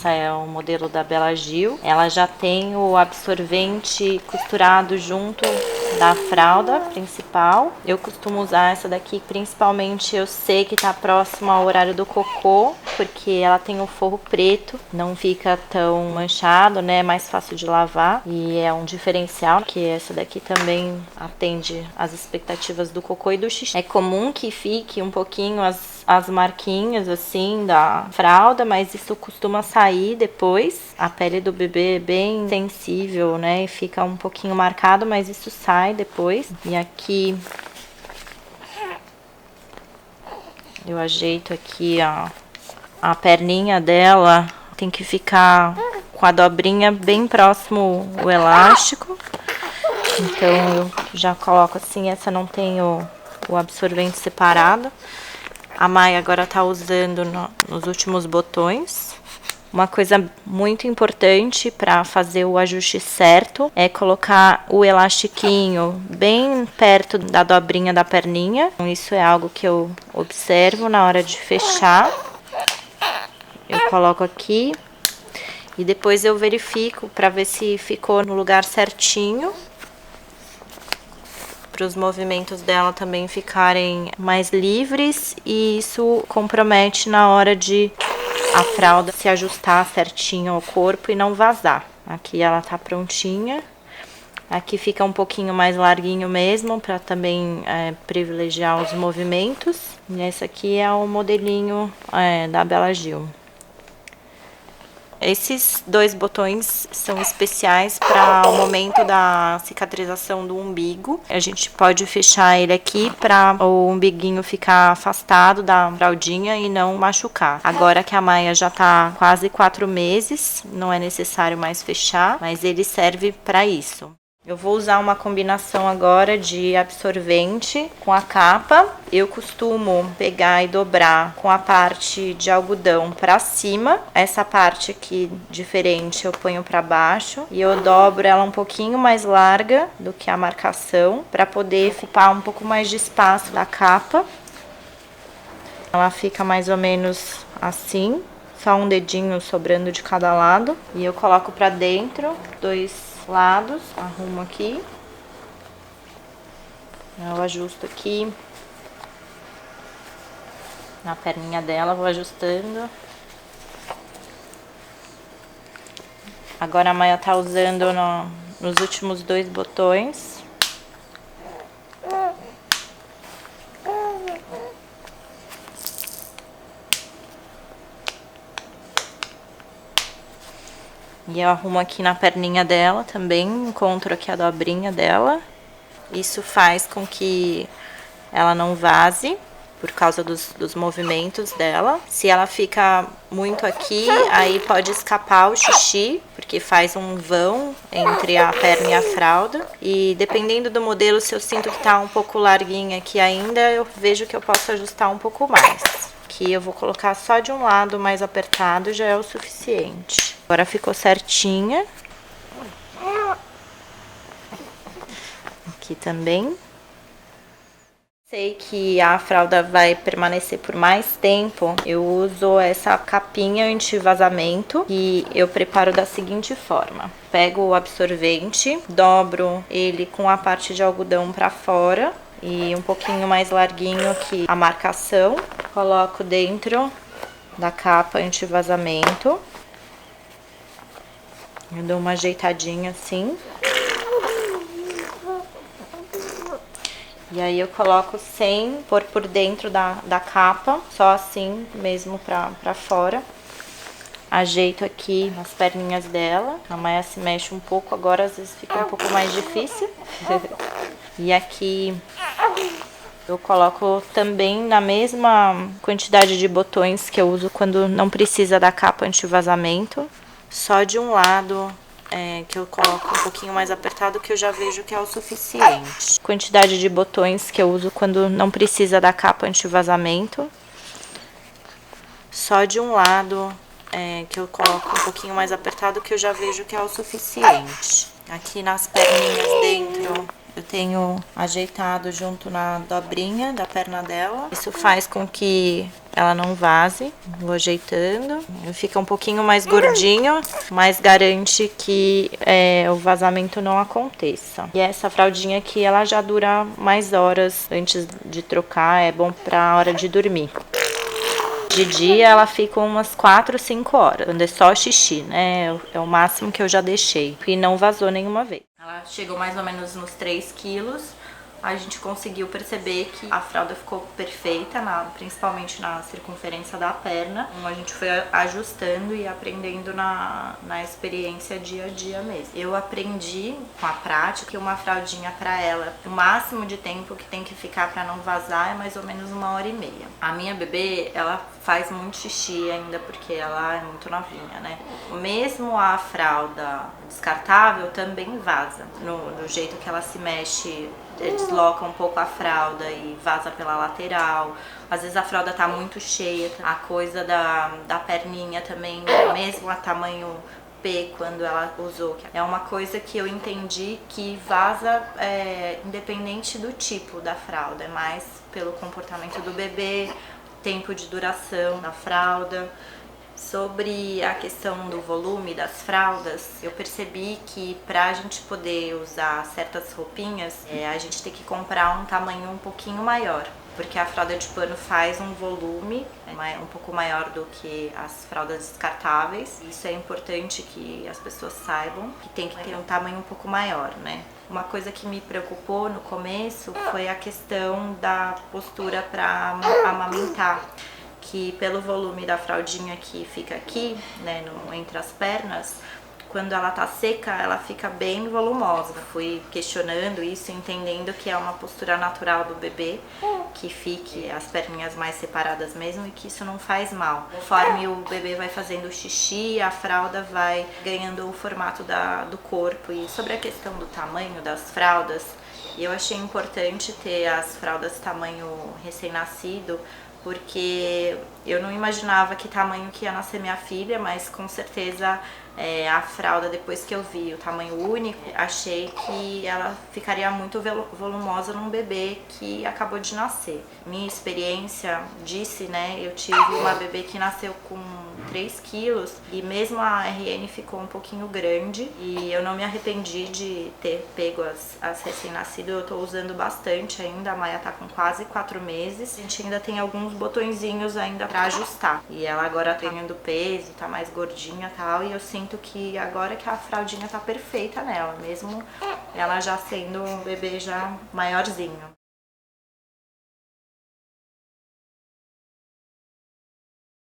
Essa é o modelo da Bela Gil. Ela já tem o absorvente costurado junto da fralda principal. Eu costumo usar essa daqui, principalmente eu sei que tá próximo ao horário do cocô, porque ela tem o forro preto, não fica tão manchado, né? É mais fácil de lavar e é um diferencial, que essa daqui também atende às expectativas do cocô e do xixi. É comum que fique um pouquinho as marquinhas assim da fralda, mas isso costuma sair depois. A pele do bebê é bem sensível, né? E fica um pouquinho marcado, mas isso sai depois. E aqui eu ajeito aqui a perninha dela, tem que ficar com a dobrinha bem próximo o elástico. Então eu já coloco assim, essa não tem o absorvente separado. A Maia agora tá usando nos últimos botões. Uma coisa muito importante para fazer o ajuste certo é colocar o elastiquinho bem perto da dobrinha da perninha. Isso é algo que eu observo na hora de fechar. Eu coloco aqui e depois eu verifico para ver se ficou no lugar certinho, para os movimentos dela também ficarem mais livres, e isso compromete na hora de a fralda se ajustar certinho ao corpo e não vazar. Aqui ela tá prontinha. Aqui fica um pouquinho mais larguinho mesmo, para também privilegiar os movimentos. E esse aqui é o modelinho da Bela Gil. Esses dois botões são especiais para o momento da cicatrização do umbigo. A gente pode fechar ele aqui para o umbiguinho ficar afastado da fraldinha e não machucar. Agora que a Maia já tá quase 4 meses, não é necessário mais fechar, mas ele serve para isso. Eu vou usar uma combinação agora de absorvente com a capa. Eu costumo pegar e dobrar com a parte de algodão para cima. Essa parte aqui diferente eu ponho para baixo e eu dobro ela um pouquinho mais larga do que a marcação, para poder ficar um pouco mais de espaço da capa. Ela fica mais ou menos assim, só um dedinho sobrando de cada lado. E eu coloco para dentro dois lados, arrumo aqui, eu ajusto aqui na perninha dela, vou ajustando. Agora a Maia tá usando nos últimos 2 botões. E eu arrumo aqui na perninha dela também, encontro aqui a dobrinha dela. Isso faz com que ela não vaze por causa dos movimentos dela. Se ela fica muito aqui, aí pode escapar o xixi, porque faz um vão entre a perna e a fralda. E dependendo do modelo, se eu sinto que tá um pouco larguinha aqui ainda, eu vejo que eu posso ajustar um pouco mais. Aqui eu vou colocar só de um lado mais apertado, já é o suficiente. Agora ficou certinha. Aqui também. Sei que a fralda vai permanecer por mais tempo, eu uso essa capinha anti-vazamento e eu preparo da seguinte forma. Pego o absorvente, dobro ele com a parte de algodão para fora e um pouquinho mais larguinho aqui a marcação. Coloco dentro da capa anti-vazamento. Eu dou uma ajeitadinha assim. E aí eu coloco sem pôr por dentro da capa, só assim mesmo pra fora. Ajeito aqui nas perninhas dela. A Maia se mexe um pouco, agora às vezes fica um pouco mais difícil. E aqui eu coloco também na mesma quantidade de botões que eu uso quando não precisa da capa anti-vazamento. Só de um lado que eu coloco um pouquinho mais apertado, que eu já vejo que é o suficiente. Quantidade de botões que eu uso quando não precisa da capa anti-vazamento. Só de um lado que eu coloco um pouquinho mais apertado, que eu já vejo que é o suficiente. Aqui nas perninhas dentro eu tenho ajeitado junto na dobrinha da perna dela. Isso faz com que ela não vaze. Vou ajeitando. Fica um pouquinho mais gordinho, mas garante que o vazamento não aconteça. E essa fraldinha aqui, ela já dura mais horas antes de trocar, é bom pra hora de dormir. De dia ela fica umas 4, 5 horas, quando é só xixi, né? É o máximo que eu já deixei. E não vazou nenhuma vez. Ela chegou mais ou menos nos 3 quilos. A gente conseguiu perceber que a fralda ficou perfeita, principalmente na circunferência da perna. Então, a gente foi ajustando e aprendendo na experiência dia a dia mesmo. Eu aprendi com a prática que uma fraldinha para ela, o máximo de tempo que tem que ficar para não vazar é mais ou menos 1h30. A minha bebê, ela faz muito xixi ainda porque ela é muito novinha, né? Mesmo a fralda descartável também vaza. No jeito que ela se mexe, desloca um pouco a fralda e vaza pela lateral. Às vezes a fralda tá muito cheia, a coisa da perninha também, mesmo a tamanho P quando ela usou. É uma coisa que eu entendi que vaza independente do tipo da fralda, é mais pelo comportamento do bebê, tempo de duração da fralda. Sobre a questão do volume das fraldas, eu percebi que pra gente poder usar certas roupinhas, a gente tem que comprar um tamanho um pouquinho maior, porque a fralda de pano faz um volume um pouco maior do que as fraldas descartáveis. Isso é importante que as pessoas saibam, que tem que ter um tamanho um pouco maior, né? Uma coisa que me preocupou no começo foi a questão da postura para amamentar, que pelo volume da fraldinha que fica aqui, né, entre as pernas, quando ela tá seca, ela fica bem volumosa. Fui questionando isso, entendendo que é uma postura natural do bebê, que fique as perninhas mais separadas mesmo e que isso não faz mal. Conforme o bebê vai fazendo xixi, a fralda vai ganhando o formato do corpo. E sobre a questão do tamanho das fraldas, eu achei importante ter as fraldas tamanho recém-nascido, porque eu não imaginava que tamanho que ia nascer minha filha, mas com certeza a fralda, depois que eu vi o tamanho único, achei que ela ficaria muito volumosa num bebê que acabou de nascer. Minha experiência disse, né, eu tive uma bebê que nasceu com 3 quilos e mesmo a RN ficou um pouquinho grande e eu não me arrependi de ter pego as recém-nascidas. Eu tô usando bastante ainda, a Maia tá com quase 4 meses. A gente ainda tem alguns botõezinhos ainda pra ajustar. E ela agora tá ganhando peso, tá mais gordinha e tal, e eu sinto que agora que a fraldinha tá perfeita nela, mesmo ela já sendo um bebê já maiorzinho.